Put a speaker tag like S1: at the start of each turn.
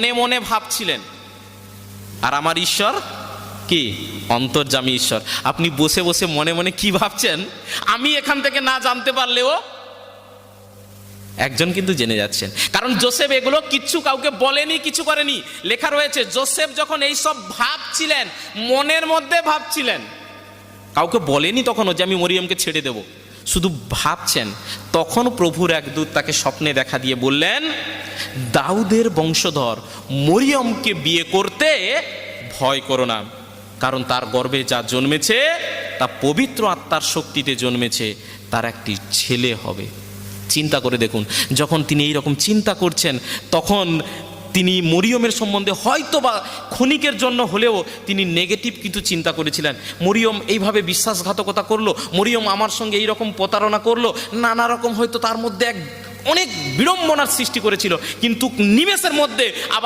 S1: মনে মনে ভাবছিলেন, আর আমার ঈশ্বর কি অন্তর্যামী ঈশ্বর। আপনি বসে বসে মনে মনে কি ভাবছেন আমি এখান থেকে না জানতে পারলেও একজন কিন্তু জেনে যাচ্ছেন। কারণ যোসেফ এগুলো কিচ্ছু কাউকে বলেনি, কিছু করেনি। লেখা রয়েছে যোসেফ যখন এই সব ভাবছিলেন, মনের মধ্যে ভাবছিলেন, কাউকে বলেনি তখনও যে আমি মরিয়মকে ছেড়ে দেব, শুধু ভাবছেন। তখন প্রভুর এক দূত তাকে স্বপ্নে দেখা দিয়ে বললেন, দাউদের বংশধর মরিয়মকে বিয়ে করতে ভয় করো না, কারণ তার গর্ভে যা জন্মেছে তা পবিত্র আত্মার শক্তিতে জন্মেছে, তার একটি ছেলে হবে। চিন্তা করে দেখুন, যখন তিনি এইরকম চিন্তা করছেন, তখন তিনি মরিয়মের সম্বন্ধে হয়তো বা ক্ষণিকের জন্য হলেও তিনি নেগেটিভ কিছু চিন্তা করেছিলেন। মরিয়ম এইভাবে বিশ্বাসঘাতকতা করলো, মরিয়ম আমার সঙ্গে এইরকম প্রতারণা করলো, নানা রকম হয়তো তার মধ্যে অনেক বিড়ম্বনার সৃষ্টি করেছিল। কিন্তু নিমেষের মধ্যে আবার